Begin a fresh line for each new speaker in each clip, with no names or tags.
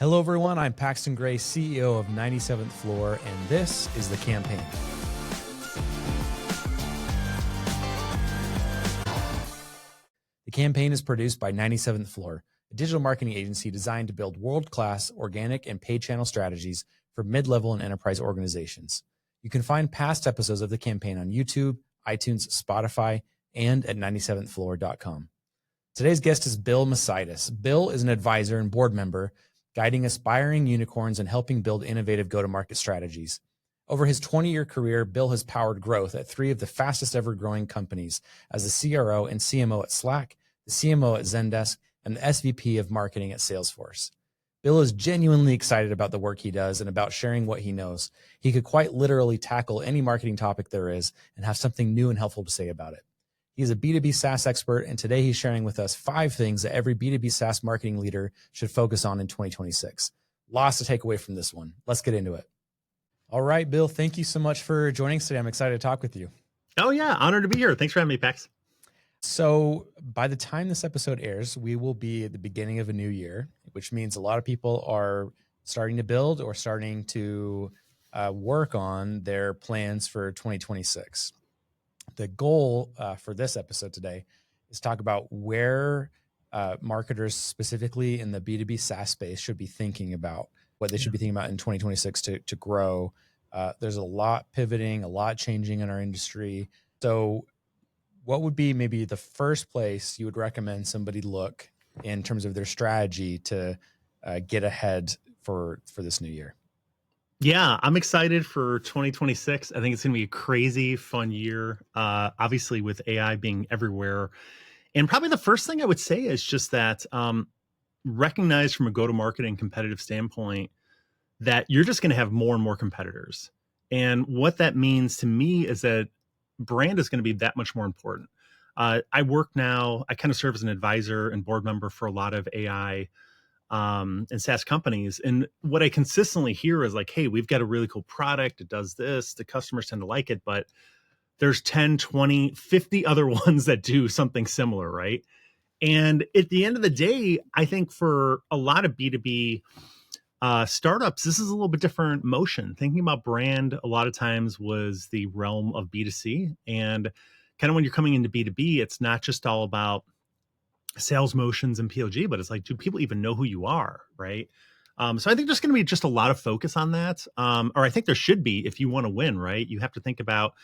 Hello, everyone. I'm Paxton Gray, CEO of 97th Floor, and this is The Campaign. The Campaign is produced by 97th Floor, a digital marketing agency designed to build world-class organic and paid channel strategies for mid-level and enterprise organizations. You can find past episodes of The Campaign on YouTube, iTunes, Spotify, and at 97thfloor.com. Today's guest is Bill Macaitis. Bill is an advisor and board member guiding aspiring unicorns and helping build innovative go-to-market strategies. Over his 20-year career, Bill has powered growth at three of the fastest ever growing companies as the CRO and CMO at Slack, the CMO at Zendesk, and the SVP of marketing at Salesforce. Bill is genuinely excited about the work he does and about sharing what he knows. He could quite literally tackle any marketing topic there is and have something new and helpful to say about it. He's a B2B SaaS expert, and today he's sharing with us 5 things that every B2B SaaS marketing leader should focus on in 2026. Lots to take away from this one. Let's get into it. All right, Bill, thank you so much for joining us today. I'm excited to talk with you.
Oh, yeah. Honored to be here. Thanks for having me, Pax.
So by the time this episode airs, we will be at the beginning of a new year, which means a lot of people are starting to build or starting to work on their plans for 2026. The goal for this episode today is talk about where marketers specifically in the B2B SaaS space should be thinking about, what they should be thinking about in 2026 to grow. There's a lot pivoting, a lot changing in our industry. So what would be maybe the first place you would recommend somebody look in terms of their strategy to get ahead for this new year?
Yeah, I'm excited for 2026. I think it's going to be a crazy fun year, obviously with AI being everywhere. And probably the first thing I would say is just that recognize from a go-to-market and competitive standpoint that you're just going to have more and more competitors. And what that means to me is that brand is going to be that much more important. I kind of serve as an advisor and board member for a lot of AI and SaaS companies. And what I consistently hear is like, hey, we've got a really cool product. It does this. The customers tend to like it, but there's 10, 20, 50 other ones that do something similar, right? And at the end of the day, I think for a lot of B2B startups, this is a little bit different motion. Thinking about brand a lot of times was the realm of B2C. And kind of when you're coming into B2B, it's not just all about sales motions and PLG, but it's like, do people even know who you are, right? So I think there's going to be just a lot of focus on that. Or I think there should be if you want to win, right? You have to think about,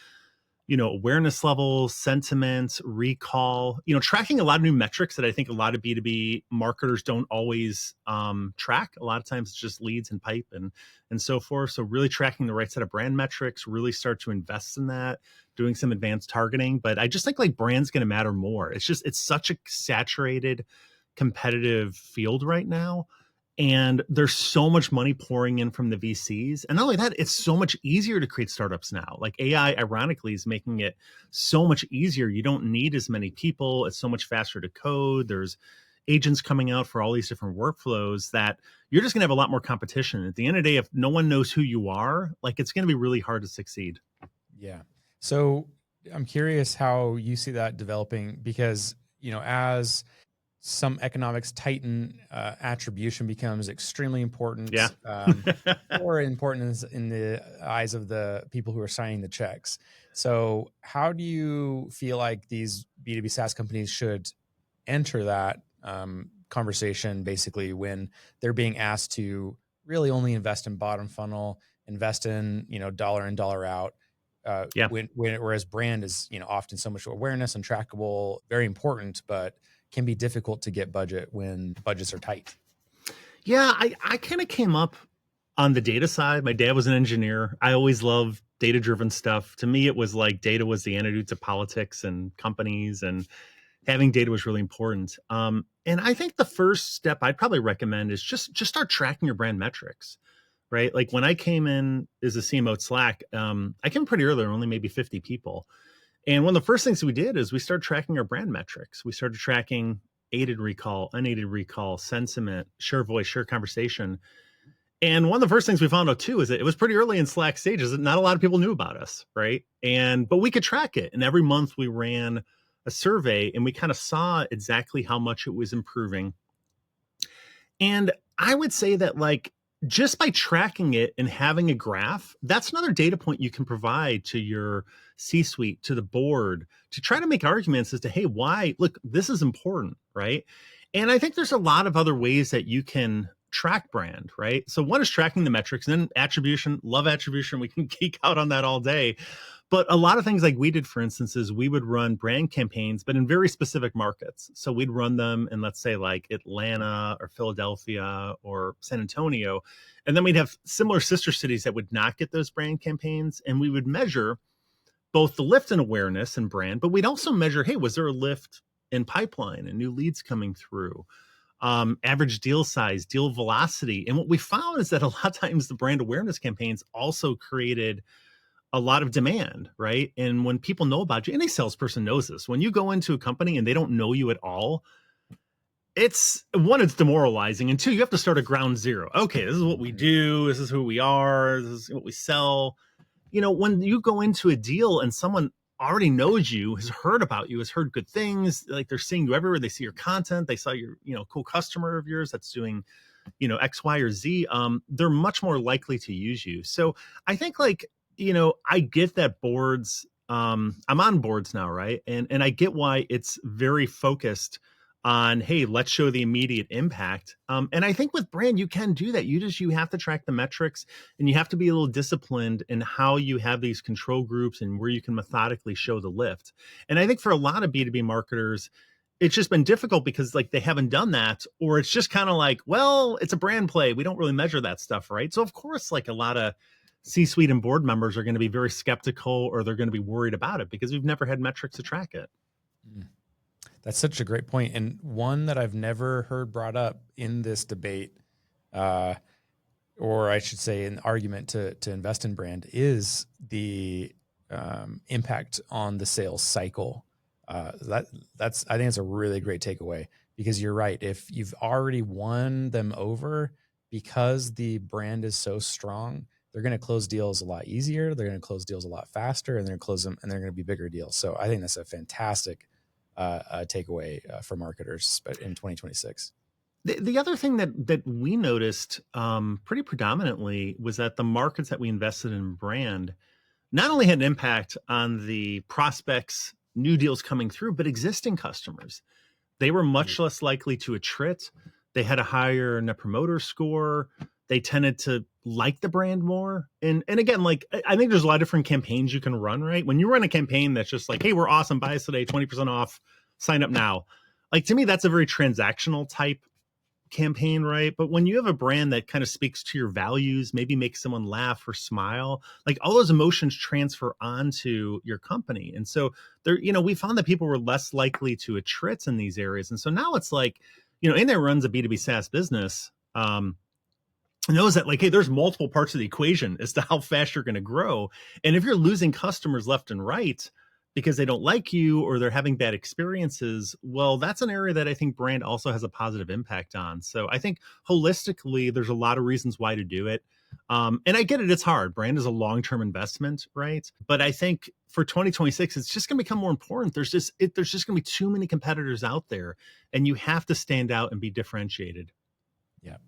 awareness levels, sentiment, recall, tracking a lot of new metrics that I think a lot of B2B marketers don't always track. A lot of times it's just leads and pipe and so forth. So really tracking the right set of brand metrics, really start to invest in that, doing some advanced targeting. But I just think like brand's going to matter more. It's such a saturated, competitive field right now. And there's so much money pouring in from the VCs. And not only that, it's so much easier to create startups now. Like AI, ironically, is making it so much easier. You don't need as many people. It's so much faster to code. There's agents coming out for all these different workflows that you're just going to have a lot more competition. At the end of the day, if no one knows who you are, like it's going to be really hard to succeed.
Yeah. So I'm curious how you see that developing because, as some economics tighten, attribution becomes extremely important.
Yeah.
Or important in the eyes of the people who are signing the checks. So how do you feel like these B2B SaaS companies should enter that conversation basically when they're being asked to really only invest in bottom funnel, invest in, dollar in, dollar out, whereas brand is, often so much awareness and trackable, very important, but can be difficult to get budget when budgets are tight.
Yeah, I kind of came up on the data side. My dad was an engineer. I always loved data-driven stuff. To me, it was like data was the antidote to politics and companies, and having data was really important. And I think the first step I'd probably recommend is just start tracking your brand metrics, right? Like when I came in as a CMO at Slack, I came pretty early, only maybe 50 people. And one of the first things we did is we started tracking our brand metrics. We started tracking aided recall, unaided recall, sentiment, share voice, share conversation. And one of the first things we found out too is that it was pretty early in Slack stages that not a lot of people knew about us, right? But we could track it. And every month we ran a survey and we kind of saw exactly how much it was improving. And I would say that like just by tracking it and having a graph, that's another data point you can provide to your C-suite, to the board, to try to make arguments as to, hey, why, look, this is important, right? And I think there's a lot of other ways that you can track brand, right? So one is tracking the metrics, and then attribution, love attribution. We can geek out on that all day. But a lot of things like we did, for instance, is we would run brand campaigns, but in very specific markets. So we'd run them in, let's say, like Atlanta or Philadelphia or San Antonio. And then we'd have similar sister cities that would not get those brand campaigns. And we would measure both the lift in awareness and brand, but we'd also measure, hey, was there a lift in pipeline and new leads coming through? Average deal size, deal velocity. And what we found is that a lot of times the brand awareness campaigns also created a lot of demand, right? And when people know about you, any salesperson knows this, when you go into a company and they don't know you at all, it's one, it's demoralizing. And two, you have to start at ground zero. Okay, this is what we do. This is who we are. This is what we sell. You know, when you go into a deal and someone already knows you, has heard about you, has heard good things, like they're seeing you everywhere. They see your content. They saw your, cool customer of yours that's doing, X, Y, or Z. They're much more likely to use you. So I think like, I get that boards, I'm on boards now, right? And I get why it's very focused on, hey, let's show the immediate impact. And I think with brand, you can do that. You have to track the metrics, and you have to be a little disciplined in how you have these control groups and where you can methodically show the lift. And I think for a lot of B2B marketers, it's just been difficult because like they haven't done that, or it's just kind of like, well, it's a brand play. We don't really measure that stuff, right? So of course, like a lot of C-suite and board members are going to be very skeptical, or they're going to be worried about it because we've never had metrics to track it.
That's such a great point, and one that I've never heard brought up in this debate, or I should say an argument to invest in brand, is the impact on the sales cycle. That's I think it's a really great takeaway, because you're right. If you've already won them over because the brand is so strong, they're going to close deals a lot easier. They're going to close deals a lot faster, and they're going to close them, and they're going to be bigger deals. So I think that's a fantastic takeaway for marketers in 2026.
The other thing that we noticed pretty predominantly was that the markets that we invested in brand not only had an impact on the prospects, new deals coming through, but existing customers. They were much less likely to attrit. They had a higher net promoter score. They tended to like the brand more. And again, like, I think there's a lot of different campaigns you can run, right? When you run a campaign that's just like, hey, we're awesome, buy us today, 20% off, sign up now. Like, to me, that's a very transactional type campaign, right? But when you have a brand that kind of speaks to your values, maybe makes someone laugh or smile, like all those emotions transfer onto your company. And so there, we found that people were less likely to attrit in these areas. And so now it's like, anyone that runs a B2B SaaS business, knows that like, hey, there's multiple parts of the equation as to how fast you're going to grow. And if you're losing customers left and right because they don't like you or they're having bad experiences, well, that's an area that I think brand also has a positive impact on. So I think holistically, there's a lot of reasons why to do it. And I get it, it's hard. Brand is a long-term investment, right? But I think for 2026, it's just going to become more important. There's just going to be too many competitors out there, and you have to stand out and be differentiated.
Yeah.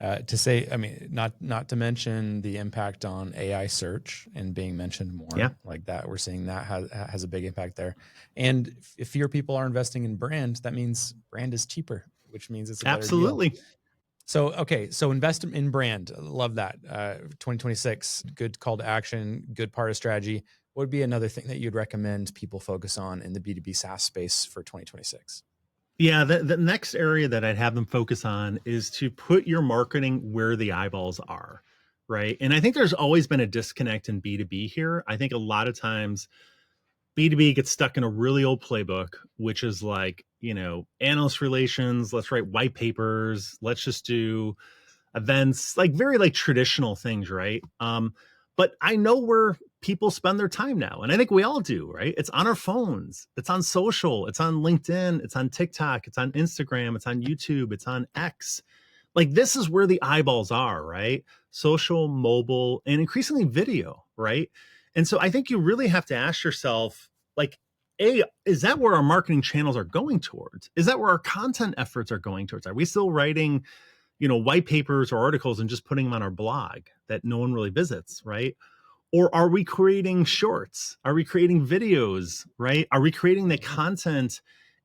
To say, I mean, not to mention the impact on AI search and being mentioned more, like that. We're seeing that has a big impact there. And if fewer people are investing in brand, that means brand is cheaper, which means it's a better
Absolutely.
deal. So, okay. So invest in brand. Love that. 2026, good call to action, good part of strategy. What would be another thing that you'd recommend people focus on in the B2B SaaS space for 2026?
Yeah, the next area that I'd have them focus on is to put your marketing where the eyeballs are, right? And I think there's always been a disconnect in B2B here. I think a lot of times B2B gets stuck in a really old playbook, which is like, analyst relations, let's write white papers, let's just do events, like very like traditional things, right? But I know where people spend their time now. And I think we all do, right? It's on our phones. It's on social. It's on LinkedIn. It's on TikTok. It's on Instagram. It's on YouTube. It's on X. Like, this is where the eyeballs are, right? Social, mobile, and increasingly video, right? And so I think you really have to ask yourself, like, A, is that where our marketing channels are going towards? Is that where our content efforts are going towards? Are we still writing white papers or articles and just putting them on our blog that no one really visits, right? Or are we creating shorts? Are we creating videos, right? Are we creating the content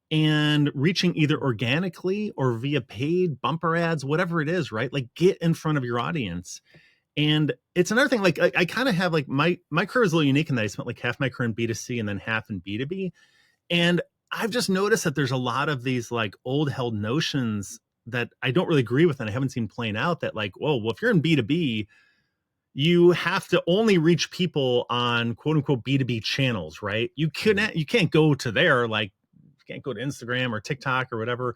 and reaching either organically or via paid bumper ads, whatever it is, right? Like, get in front of your audience. And it's another thing, like I kind of have like my career is a little unique in that I spent like half my career in B2C and then half in B2B. And I've just noticed that there's a lot of these like old held notions that I don't really agree with and I haven't seen playing out, that like, well, if you're in B2B, you have to only reach people on quote unquote B2B channels, right? You can't go to there, like you can't go to Instagram or TikTok or whatever.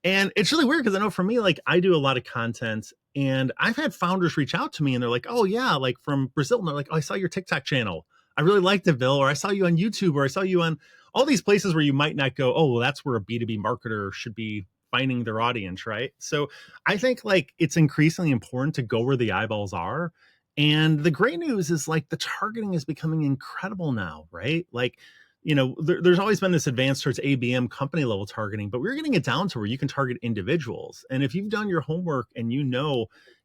And it's really weird because I know for me, like I do a lot of content and I've had founders reach out to me and they're like, oh yeah, like from Brazil. And they're like, oh, I saw your TikTok channel. I really liked it, Bill. Or I saw you on YouTube, or I saw you on all these places where you might not go, oh, well, that's where a B2B marketer should be finding their audience, right? So I think like it's increasingly important to go where the eyeballs are. And the great news is like the targeting is becoming incredible now, right? Like, there's always been this advance towards ABM company level targeting, but we're getting it down to where you can target individuals. And if you've done your homework and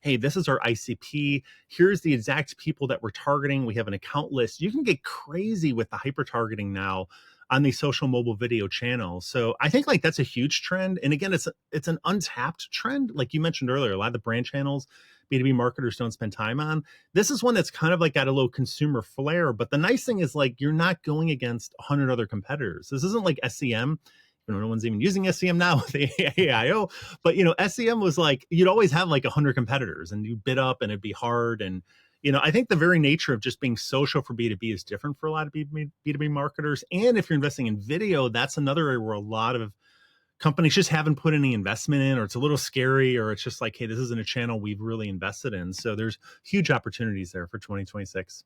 hey, this is our ICP, here's the exact people that we're targeting, we have an account list, you can get crazy with the hyper targeting now on these social mobile video channels. So I think like that's a huge trend. And again, it's an untapped trend. Like you mentioned earlier, a lot of the brand channels B2B marketers don't spend time on. This is one that's kind of like got a little consumer flair. But the nice thing is like you're not going against 100 other competitors. This isn't like SEM. No one's even using SEM now with AIO. But SEM was like you'd always have like 100 competitors and you bid up and it'd be hard. And I think the very nature of just being social for B2B is different for a lot of B2B marketers. And if you're investing in video, that's another area where a lot of companies just haven't put any investment in, or it's a little scary, or it's just like, hey, this isn't a channel we've really invested in. So there's huge opportunities there for 2026.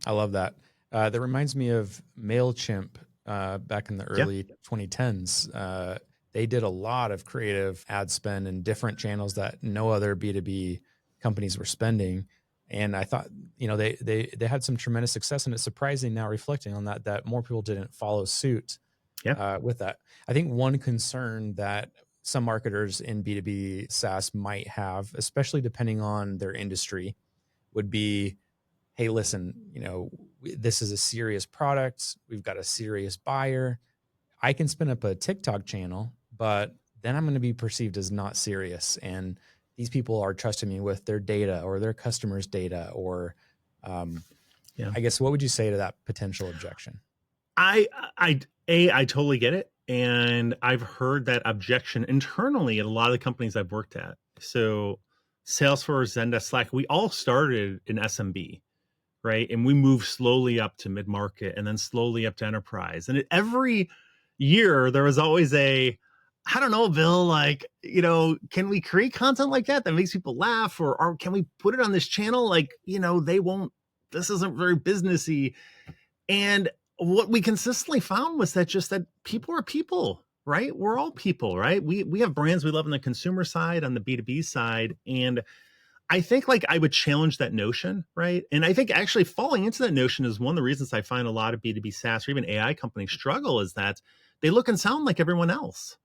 I love that. That reminds me of MailChimp back in the early 2010s. They did a lot of creative ad spend in different channels that no other B2B companies were spending. And I thought, they had some tremendous success, and it's surprising now reflecting on that more people didn't follow suit with that. I think one concern that some marketers in B2B SaaS might have, especially depending on their industry, would be, hey, listen, this is a serious product. We've got a serious buyer. I can spin up a TikTok channel, but then I'm going to be perceived as not serious. And these people are trusting me with their data or their customers' data, or I guess, what would you say to that potential objection?
I totally get it. And I've heard that objection internally at a lot of the companies I've worked at. So Salesforce, Zendesk, Slack, we all started in SMB, right? And we moved slowly up to mid-market and then slowly up to enterprise. And every year there was always I don't know, Bill, like, can we create content like that makes people laugh? Or can we put it on this channel? Like, this isn't very businessy. And what we consistently found was that people are people, right? We're all people, right? We have brands we love on the consumer side, on the B2B side. And I think like I would challenge that notion, right? And I think actually falling into that notion is one of the reasons I find a lot of B2B SaaS or even AI companies struggle, is that they look and sound like everyone else,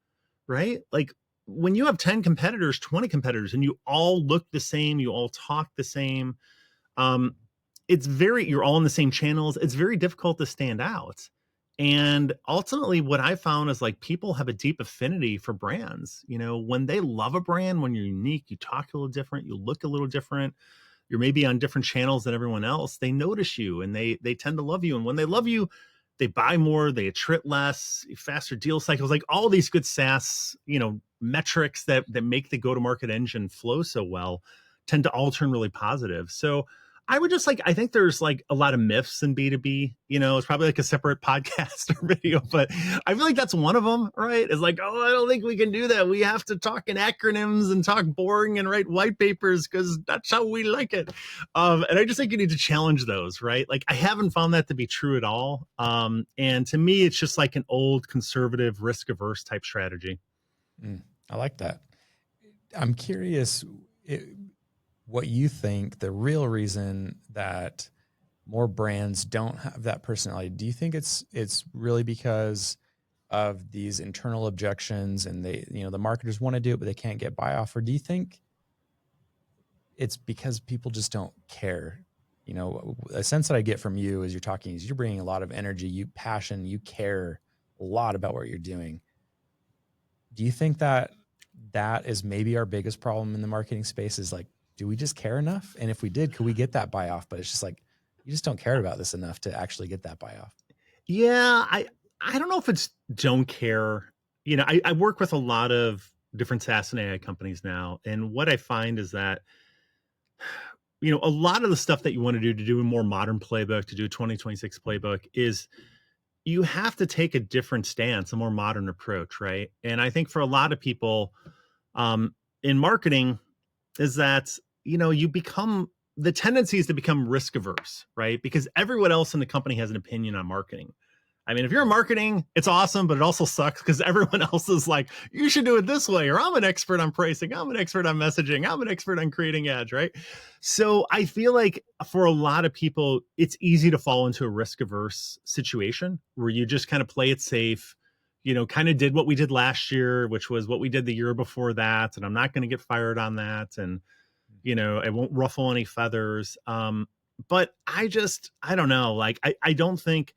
right? Like when you have 10 competitors, 20 competitors, and you all look the same, you all talk the same, you're all in the same channels. It's very difficult to stand out. And ultimately what I found is like people have a deep affinity for brands. When they love a brand, when you're unique, you talk a little different, you look a little different, you're maybe on different channels than everyone else, they notice you and they tend to love you. And when they love you, they buy more, they attrit less, faster deal cycles, like all these good SaaS, metrics that make the go-to-market engine flow so well tend to all turn really positive. So I would just I think there's like a lot of myths in B2B, it's probably like a separate podcast or video, but I feel like that's one of them, right? It's like, oh, I don't think we can do that. We have to talk in acronyms and talk boring and write white papers because that's how we like it. And I just think you need to challenge those, right? Like I haven't found that to be true at all. And to me, it's just like an old conservative risk averse type strategy.
I like that. I'm curious what you think the real reason that more brands don't have that personality. Do you think it's really because of these internal objections and the marketers want to do it, but they can't get buy off? Or do you think it's because people just don't care? A sense that I get from you as you're talking is you're bringing a lot of energy, passion, you care a lot about what you're doing. Do you think that is maybe our biggest problem in the marketing space is like, do we just care enough? And if we did, could we get that buy off? But it's just like, you just don't care about this enough to actually get that buy off.
Yeah, I don't know if it's don't care. I work with a lot of different SaaS and AI companies now. And what I find is that, a lot of the stuff that you want to do a more modern playbook, to do a 2026 playbook, is you have to take a different stance, a more modern approach, right? And I think for a lot of people in marketing is that, the tendency is to become risk averse, right? Because everyone else in the company has an opinion on marketing. I mean, if you're in marketing, it's awesome, but it also sucks because everyone else is like, you should do it this way, or I'm an expert on pricing, I'm an expert on messaging, I'm an expert on creating ads, right? So I feel like for a lot of people, it's easy to fall into a risk averse situation where you just kind of play it safe, kind of did what we did last year, which was what we did the year before that. And I'm not going to get fired on that. And, it won't ruffle any feathers. But I don't know. Like, I don't think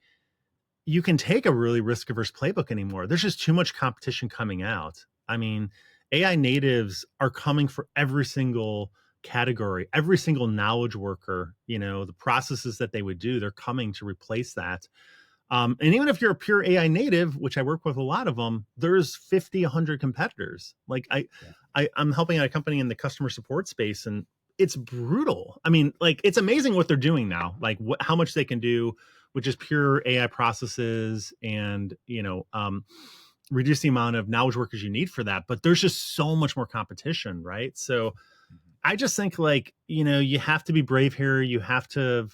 you can take a really risk averse playbook anymore. There's just too much competition coming out. I mean, AI natives are coming for every single category, every single knowledge worker, the processes that they would do, they're coming to replace that. And even if you're a pure AI native, which I work with a lot of them, there's 50, 100 competitors. Like I'm helping out a company in the customer support space, and it's brutal. I mean, like, it's amazing what they're doing now, like how much they can do with just pure AI processes and, reduce the amount of knowledge workers you need for that. But there's just so much more competition, right? So I just think, like, you have to be brave here. You have to,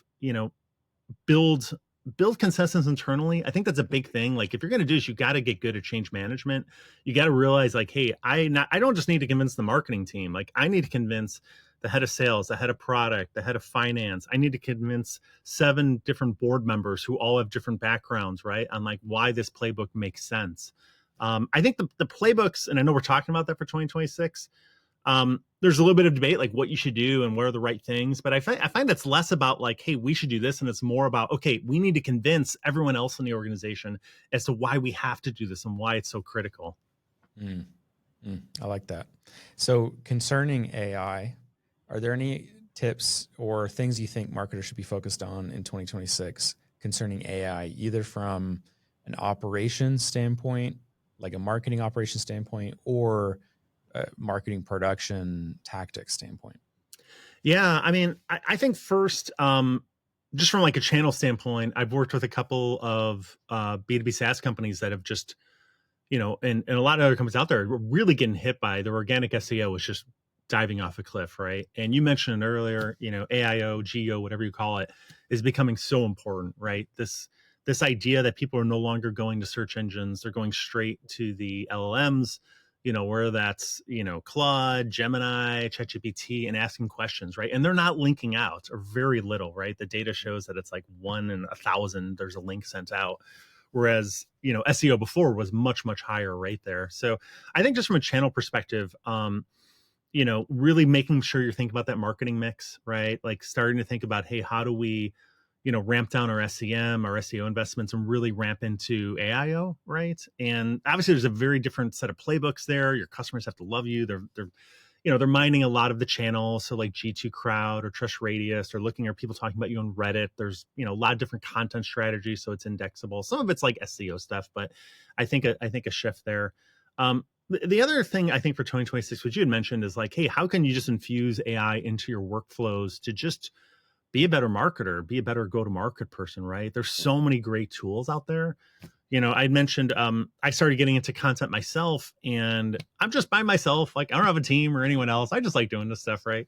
build consensus internally. I think that's a big thing. Like, if you're going to do this, you got to get good at change management. You got to realize, like, hey, I don't just need to convince the marketing team. Like, I need to convince the head of sales, the head of product, the head of finance. I need to convince 7 different board members who all have different backgrounds, right, on like why this playbook makes sense. I think the playbooks, and I know we're talking about that for 2026. There's a little bit of debate, like what you should do and what are the right things. But I find it's less about like, hey, we should do this. And it's more about, okay, we need to convince everyone else in the organization as to why we have to do this and why it's so critical.
I like that. So concerning AI, are there any tips or things you think marketers should be focused on in 2026 concerning AI, either from an operations standpoint, like a marketing operations standpoint, or marketing production tactics standpoint?
Yeah, I mean, I think first, just from like a channel standpoint, I've worked with a couple of B2B SaaS companies that have just, and a lot of other companies out there are really getting hit by their organic SEO is just diving off a cliff, right? And you mentioned it earlier, AIO, GEO, whatever you call it, is becoming so important, right? This idea that people are no longer going to search engines, they're going straight to the LLMs, where that's, Claude, Gemini, ChatGPT, and asking questions, right? And they're not linking out, or very little, right? The data shows that it's like 1 in 1,000, there's a link sent out. Whereas, SEO before was much, much higher right there. So I think just from a channel perspective, really making sure you're thinking about that marketing mix, right? Like starting to think about, hey, how do we, ramp down our SEM, our SEO investments, and really ramp into AIO, right? And obviously there's a very different set of playbooks there. Your customers have to love you. They're mining a lot of the channels. So like G2 Crowd or Trust Radius, or looking at people talking about you on Reddit. There's, a lot of different content strategies. So it's indexable. Some of it's like SEO stuff, but I think a shift there. The other thing I think for 2026, which you had mentioned, is like, hey, how can you just infuse AI into your workflows to just be a better marketer, be a better go-to-market person, right? There's so many great tools out there. I mentioned I started getting into content myself, and I'm just by myself. Like, I don't have a team or anyone else. I just like doing this stuff, right?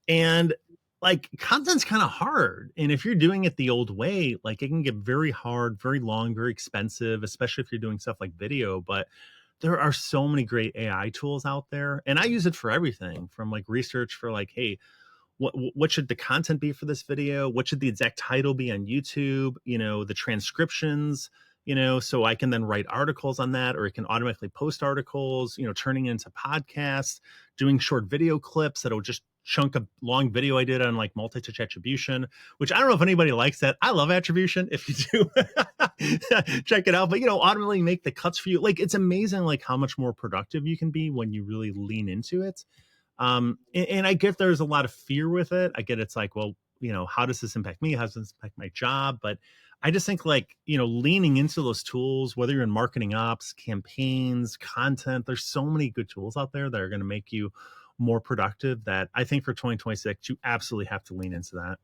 And like, content's kind of hard. And if you're doing it the old way, like, it can get very hard, very long, very expensive, especially if you're doing stuff like video. But there are so many great AI tools out there, and I use it for everything from like research for like, hey, what should the content be for this video? What should the exact title be on YouTube? The transcriptions, so I can then write articles on that, or it can automatically post articles, turning into podcasts, doing short video clips that'll just chunk a long video I did on like multi-touch attribution, which I don't know if anybody likes that. I love attribution. If you do, check it out. But, automatically make the cuts for you. Like, it's amazing, like how much more productive you can be when you really lean into it. And I get there's a lot of fear with it. I get it's like, well, how does this impact me? How does this impact my job? But I just think like, leaning into those tools, whether you're in marketing ops, campaigns, content, there's so many good tools out there that are going to make you more productive that I think for 2026, you absolutely have to lean into that.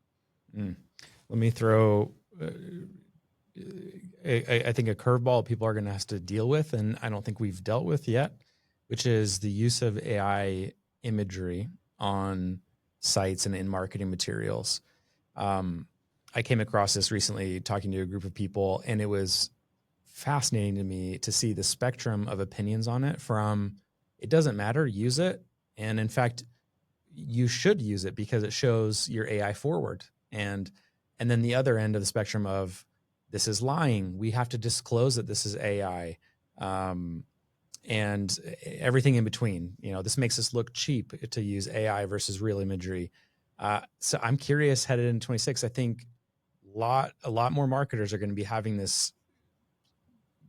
Let me throw, I think a curveball people are going to have to deal with, and I don't think we've dealt with yet, which is the use of AI imagery on sites and in marketing materials. I came across this recently talking to a group of people, and it was fascinating to me to see the spectrum of opinions on it, from it doesn't matter, use it. And in fact, you should use it because it shows your AI forward. And then the other end of the spectrum of this is lying. We have to disclose that this is AI. And everything in between. This makes us look cheap to use AI versus real imagery. So I'm curious, headed into 26, I think a lot more marketers are going to be having this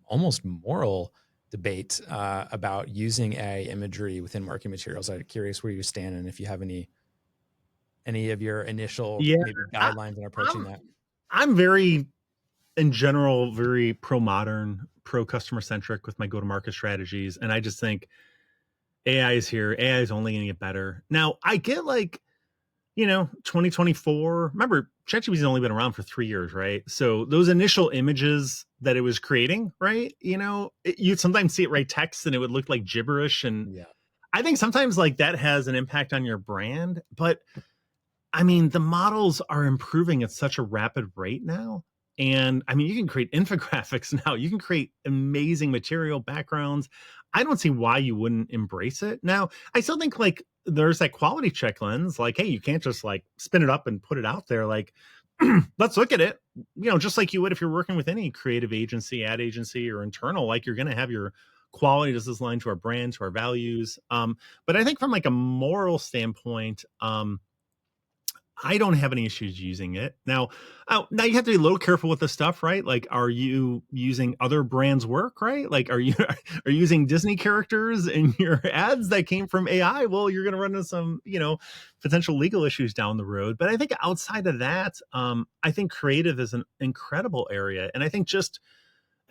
almost moral debate about using AI imagery within marketing materials. I'm curious where you stand and if you have any of your initial maybe guidelines in approaching that.
I'm very, in general, very pro-modern, pro-customer centric with my go-to-market strategies. And I just think AI is here. AI is only going to get better. Now, I get like, 2024, remember, ChatGPT's only been around for 3 years, right? So those initial images that it was creating, right? You'd sometimes see it write text and it would look like gibberish. And I think sometimes like that has an impact on your brand. But I mean, the models are improving at such a rapid rate now. And I mean, you can create infographics now. You can create amazing material, backgrounds. I don't see why you wouldn't embrace it. Now, I still think like there's that quality check lens. Like, hey, you can't just like spin it up and put it out there. Like, let's look at it. Just like you would if you're working with any creative agency, ad agency, or internal. Like, you're going to have your quality. Does this align to our brand, to our values? But I think from like a moral standpoint, I don't have any issues using it. Now you have to be a little careful with this stuff, right? Like, are you using other brands' work, right? Like, are you using Disney characters in your ads that came from AI? Well, you're going to run into some, potential legal issues down the road. But I think outside of that, I think creative is an incredible area. And I think just,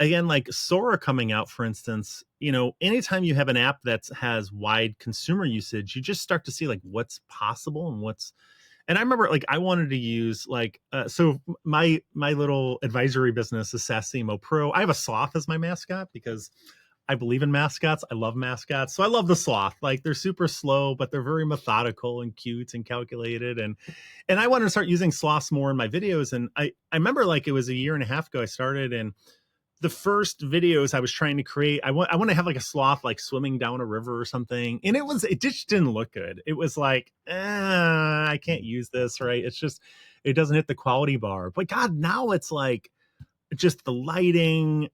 again, like Sora coming out, for instance, anytime you have an app that has wide consumer usage, you just start to see like what's possible and I remember like I wanted to use like, so my little advisory business is SaaS CMO Pro. I have a sloth as my mascot because I believe in mascots. I love mascots. So I love the sloth. Like, they're super slow, but they're very methodical and cute and calculated. And I wanted to start using sloths more in my videos. And I remember like it was a year and a half ago I started, and the first videos I was trying to create, I want to have like a sloth like swimming down a river or something, and it just didn't look good. It was like, I can't use this, right? It's just, it doesn't hit the quality bar. But God, now it's like just the lighting,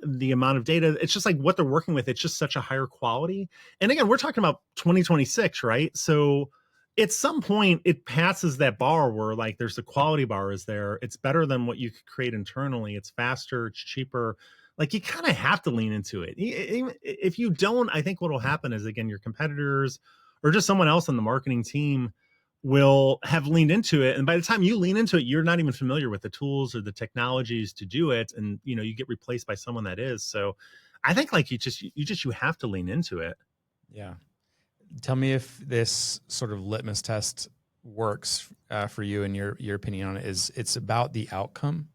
the amount of data. It's just like what they're working with. It's just such a higher quality. And again, we're talking about 2026, right? So at some point it passes that bar where like there's the quality bar is there. It's better than what you could create internally. It's faster, it's cheaper. Like, you kind of have to lean into it. If you don't, I think what will happen is, again, your competitors or just someone else on the marketing team will have leaned into it. And by the time you lean into it, you're not even familiar with the tools or the technologies to do it. And, you get replaced by someone that is. So I think like you have to lean into it.
Yeah. Tell me if this sort of litmus test works for you, and your opinion on it is. It's about the outcome,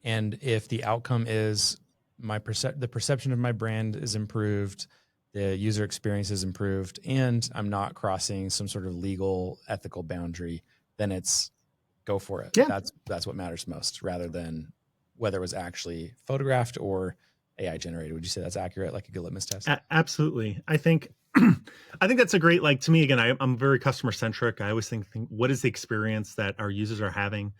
and if the outcome is the perception of my brand is improved, the user experience is improved, and I'm not crossing some sort of legal, ethical boundary, then it's go for it.
Yeah.
That's what matters most, rather than whether it was actually photographed or AI generated. Would you say that's accurate, like a good litmus test?
Absolutely. I think that's a great, like, to me, again, I'm very customer centric. I always think what is the experience that our users are having,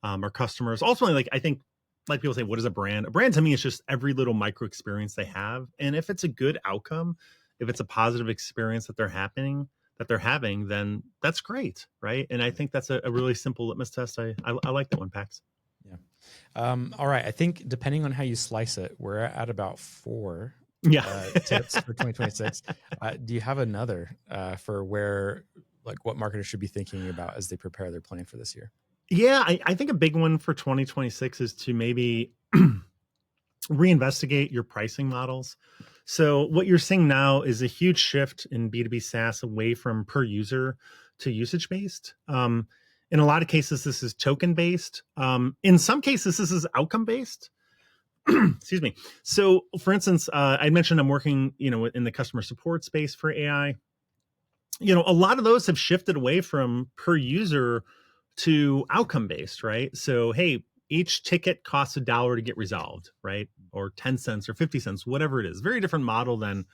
our customers. Ultimately, like, I think like people say, what is a brand? A brand to me is just every little micro experience they have. And if it's a good outcome, if it's a positive experience that they're having, then that's great. Right. And I think that's a really simple litmus test. I like that one, Pax.
Yeah. All right. I think depending on how you slice it, we're at about 4 tips for 2026. Do you have another for where, like, what marketers should be thinking about as they prepare their plan for this year?
Yeah, I think a big one for 2026 is to maybe reinvestigate your pricing models. So what you're seeing now is a huge shift in B2B SaaS away from per user to usage based. In a lot of cases, this is token based. In some cases, this is outcome based. Excuse me. So, for instance, I mentioned I'm working, in the customer support space for AI. A lot of those have shifted away from per user to outcome based, right? So, hey, each ticket costs $1 to get resolved, right? Or 10 cents or 50 cents, whatever it is. Very different model than,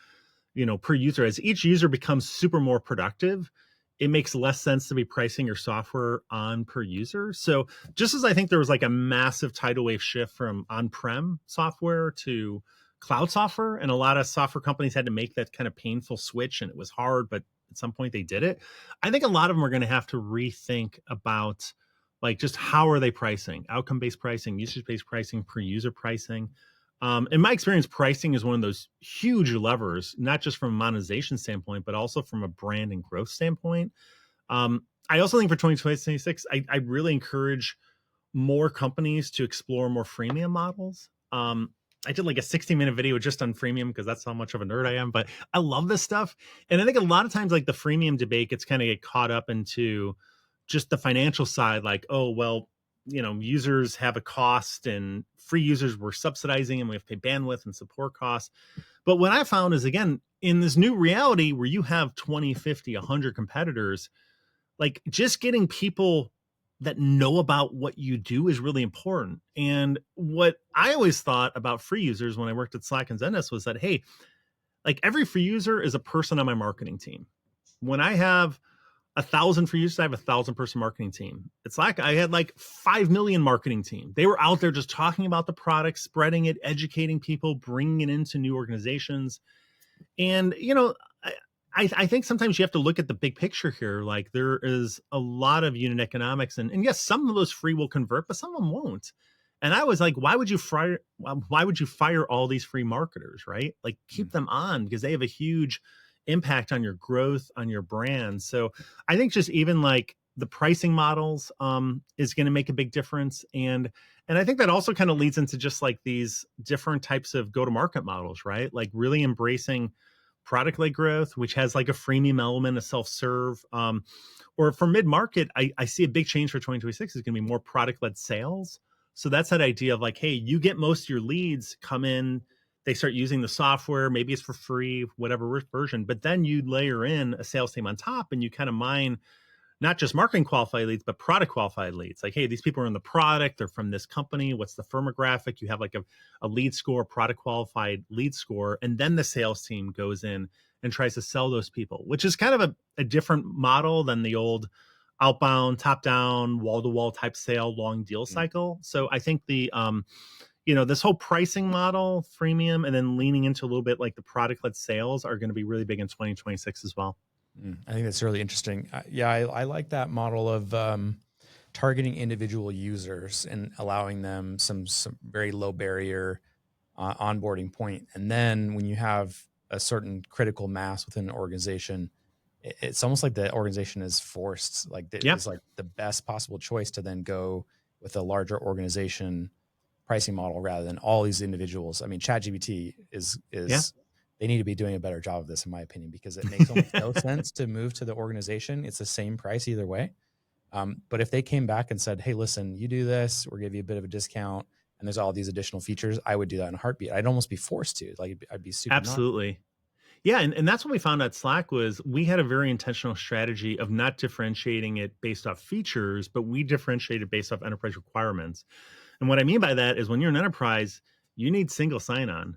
per user. As each user becomes super more productive, it makes less sense to be pricing your software on per user. So just as I think there was like a massive tidal wave shift from on-prem software to cloud software, and a lot of software companies had to make that kind of painful switch, and it was hard, but at some point they did it. I think a lot of them are going to have to rethink about like just how are they pricing, outcome-based pricing, usage-based pricing, per user pricing. In my experience, pricing is one of those huge levers, not just from a monetization standpoint, but also from a brand and growth standpoint. I also think for 2026, I really encourage more companies to explore more freemium models. I did like a 60-minute video just on freemium because that's how much of a nerd I am, but I love this stuff. And I think a lot of times like the freemium debate gets kind of get caught up into just the financial side, like, oh, well, users have a cost and free users we're subsidizing and we have to pay bandwidth and support costs. But what I found is, again, in this new reality where you have 20, 50, 100 competitors, like just getting people that know about what you do is really important. And what I always thought about free users when I worked at Slack and Zendesk was that, hey, like every free user is a person on my marketing team. When I have 1,000 free users, I have 1,000-person marketing team. It's like I had like 5 million marketing team. They were out there just talking about the product, spreading it, educating people, bringing it into new organizations. And, I think sometimes you have to look at the big picture here. Like there is a lot of unit economics, and yes, some of those free will convert, but some of them won't. And I was like, why would you fire all these free marketers, right? Like keep them on because they have a huge impact on your growth, on your brand. So I think just even like the pricing models is going to make a big difference. And I think that also kind of leads into just like these different types of go-to-market models, right? Like really embracing product-led growth, which has like a freemium element, a self-serve, or for mid-market, I see a big change for 2026 is going to be more product-led sales. So that's that idea of like, hey, you get most of your leads come in, they start using the software, maybe it's for free, whatever version, but then you layer in a sales team on top and you kind of mine not just marketing qualified leads, but product qualified leads. Like, hey, these people are in the product, they're from this company. What's the firmographic? You have like a lead score, product qualified lead score. And then the sales team goes in and tries to sell those people, which is kind of a different model than the old outbound, top down, wall to wall type sale, long deal cycle. So I think the, this whole pricing model, freemium, and then leaning into a little bit like the product led sales are going to be really big in 2026 as well.
I think that's really interesting. I like that model of targeting individual users and allowing them some very low barrier onboarding point. And then when you have a certain critical mass within an organization, it's almost like the organization is forced, like it's like the best possible choice to then go with a larger organization pricing model rather than all these individuals. I mean, ChatGPT is they need to be doing a better job of this, in my opinion, because it makes almost no sense to move to the organization. It's the same price either way. But if they came back and said, hey, listen, you do this, we'll give you a bit of a discount, and there's all these additional features, I would do that in a heartbeat. I'd almost be forced to. Like, I'd be super
absolutely. Yeah, and that's what we found at Slack was we had a very intentional strategy of not differentiating it based off features, but we differentiated based off enterprise requirements. And what I mean by that is when you're an enterprise, you need single sign-on.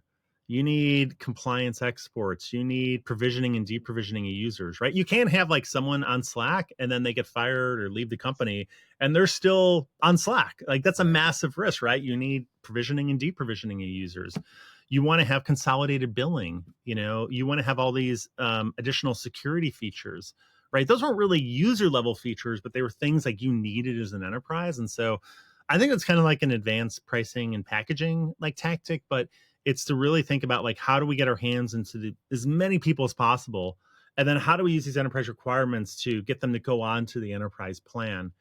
you need compliance exports, you need provisioning and deprovisioning of users, right? You can't have like someone on Slack and then they get fired or leave the company and they're still on Slack. Like that's a massive risk, right? You need provisioning and deprovisioning of users. You want to have consolidated billing, you want to have all these additional security features, right? Those weren't really user level features, but they were things like you needed as an enterprise. And so I think it's kind of like an advanced pricing and packaging like tactic, but it's to really think about like, how do we get our hands into as many people as possible? And then how do we use these enterprise requirements to get them to go on to the enterprise plan?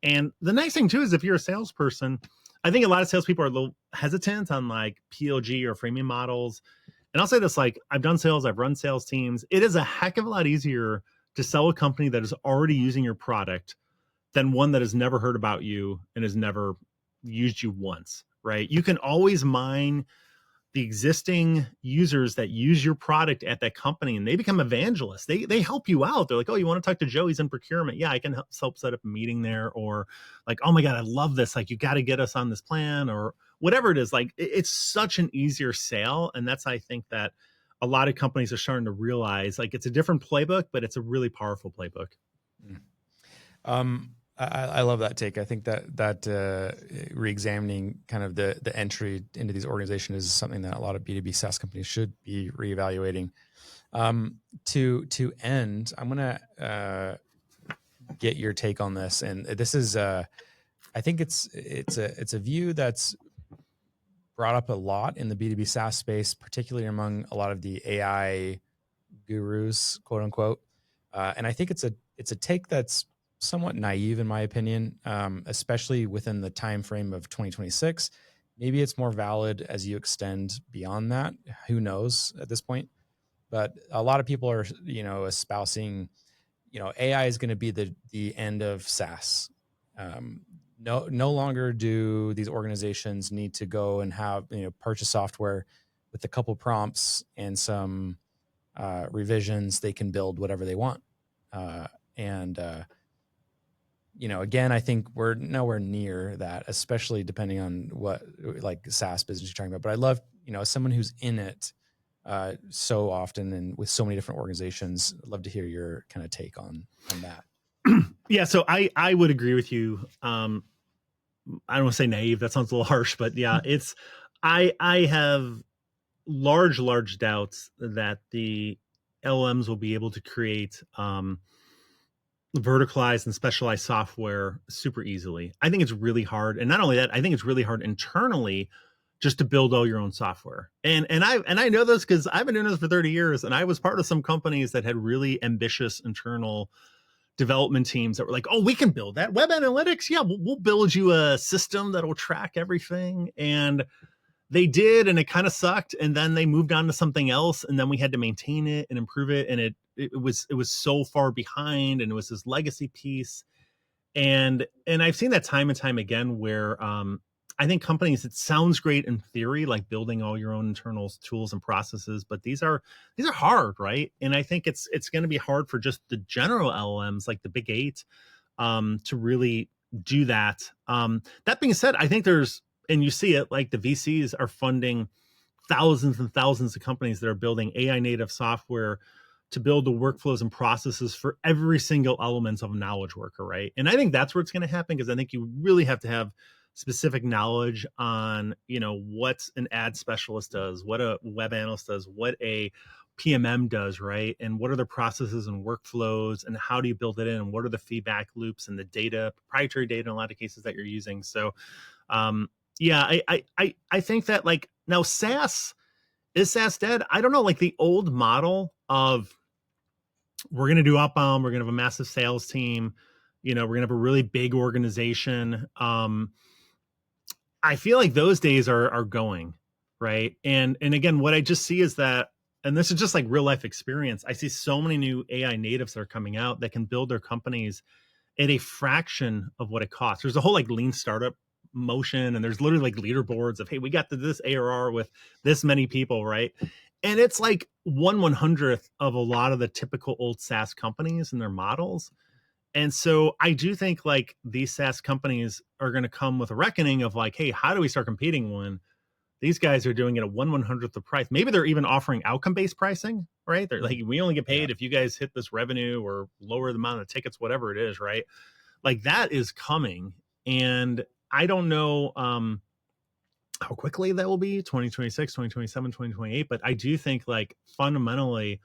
And the nice thing too, is if you're a salesperson, I think a lot of salespeople are a little hesitant on like PLG or freemium models. And I'll say this, like I've done sales, I've run sales teams. It is a heck of a lot easier to sell a company that is already using your product than one that has never heard about you and has never used you once, right? You can always mine the existing users that use your product at that company and they become evangelists. They help you out. They're like, oh, you want to talk to Joe? He's in procurement. Yeah, I can help set up a meeting there. Or like, oh my God, I love this. Like you got to get us on this plan or whatever it is. Like it's such an easier sale. And that's, I think that a lot of companies are starting to realize like it's a different playbook, but it's a really powerful playbook.
I love that take. I think that re-examining kind of the entry into these organizations is something that a lot of B2B SaaS companies should be reevaluating. To end, I'm gonna get your take on this, and this is I think it's a view that's brought up a lot in the B2B SaaS space, particularly among a lot of the AI gurus, quote unquote. And I think it's a take that's somewhat naive in my opinion, especially within the time frame of 2026. Maybe it's more valid as you extend beyond that. Who knows at this point? But a lot of people are, espousing, AI is going to be the end of SaaS. No longer do these organizations need to go and have, purchase software with a couple prompts and some revisions. They can build whatever they want. Again, I think we're nowhere near that, especially depending on what like SaaS business you're talking about. But I love, as someone who's in it so often and with so many different organizations, I'd love to hear your kind of take on that.
Yeah, so I would agree with you. I don't want to say naive. That sounds a little harsh, but yeah, it's I have large doubts that the LLMs will be able to create verticalized and specialized software super easily. I think it's really hard, and not only that, I think it's really hard internally just to build all your own software. And I know this because I've been doing this for 30 years, and I was part of some companies that had really ambitious internal development teams that were like, oh, we can build that web analytics. Yeah, we'll build you a system that will track everything. And they did, and it kind of sucked. And then they moved on to something else, and then we had to maintain it and improve it. And it was so far behind, and it was this legacy piece. And I've seen that time and time again where I think companies, it sounds great in theory, like building all your own internal tools and processes, but these are hard, right? And I think it's going to be hard for just the general LLMs, like the big eight, to really do that. That being said, I think and you see it, like the VCs are funding thousands and thousands of companies that are building AI native software to build the workflows and processes for every single element of a knowledge worker, right? And I think that's where it's going to happen, because I think you really have to have specific knowledge on, what an ad specialist does, what a web analyst does, what a PMM does, right? And what are the processes and workflows, and how do you build it in, and what are the feedback loops and the data, proprietary data in a lot of cases that you're using. So, yeah, I think that, like, now is SaaS dead? I don't know. Like the old model of, we're going to do outbound, we're going to have a massive sales team, we're going to have a really big organization. I feel like those days are going, right? And again, what I just see is that, and this is just like real life experience, I see so many new AI natives that are coming out that can build their companies at a fraction of what it costs. There's a whole like lean startup motion, and there's literally like leaderboards of, hey, we got this ARR with this many people, right? And it's like 1/100th of a lot of the typical old SaaS companies and their models. And so I do think like these SaaS companies are going to come with a reckoning of like, hey, how do we start competing when These guys are doing it at 1/100th the price. Maybe they're even offering outcome-based pricing, right? They're like, we only get paid if you guys hit this revenue or lower the amount of tickets, whatever it is, right? Like that is coming. And I don't know how quickly that will be, 2026, 2027, 2028. But I do think like fundamentally,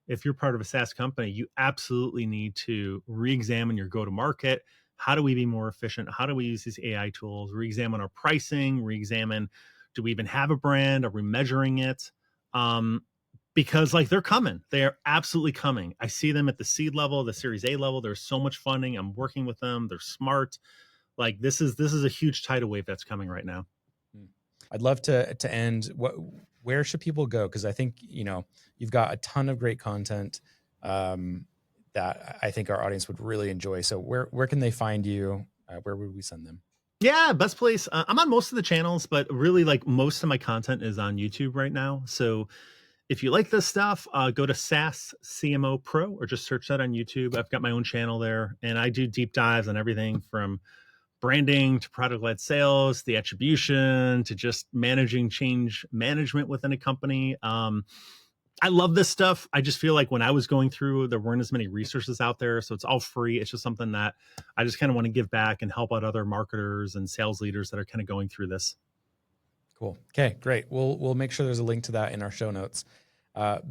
if you're part of a SaaS company, you absolutely need to re-examine your go-to-market. How do we be more efficient? How do we use these AI tools? Re-examine our pricing, re-examine, do we even have a brand? Are we measuring it? Because like they're coming. They are absolutely coming. I see them at the seed level, the Series A level. There's so much funding. I'm working with them. They're smart. Like this is a huge tidal wave that's coming right now.
I'd love to end. Where should people go? Because I think you've got a ton of great content that I think our audience would really enjoy. So where can they find you? Where would we send them?
Yeah, best place. I'm on most of the channels, but really like most of my content is on YouTube right now. So if you like this stuff, go to SaaS CMO Pro or just search that on YouTube. I've got my own channel there, and I do deep dives on everything from branding to product-led sales, the attribution to just managing change management within a company. I love this stuff. I just feel like when I was going through, there weren't as many resources out there. So it's all free. It's just something that I just kind of want to give back and help out other marketers and sales leaders that are kind of going through this.
Cool. Okay, great. We'll make sure there's a link to that in our show notes.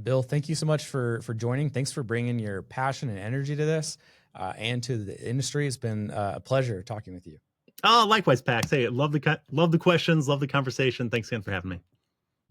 Bill, thank you so much for joining. Thanks for bringing your passion and energy to this and to the industry. It's been a pleasure talking with you.
Oh, likewise, Pax. Hey, love the questions, love the conversation. Thanks again for having me.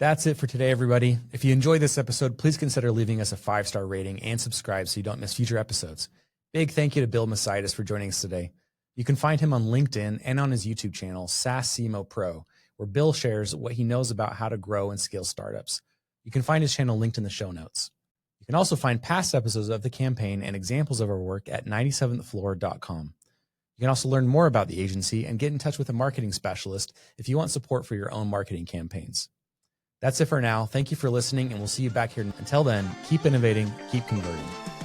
That's it for today, everybody. If you enjoyed this episode, please consider leaving us a 5-star rating and subscribe so you don't miss future episodes. Big thank you to Bill Macaitis for joining us today. You can find him on LinkedIn and on his YouTube channel, SaaS CMO Pro, where Bill shares what he knows about how to grow and scale startups. You can find his channel linked in the show notes. You can also find past episodes of the campaign and examples of our work at 97thfloor.com. You can also learn more about the agency and get in touch with a marketing specialist if you want support for your own marketing campaigns. That's it for now. Thank you for listening, and we'll see you back here. Until then, keep innovating, keep converting.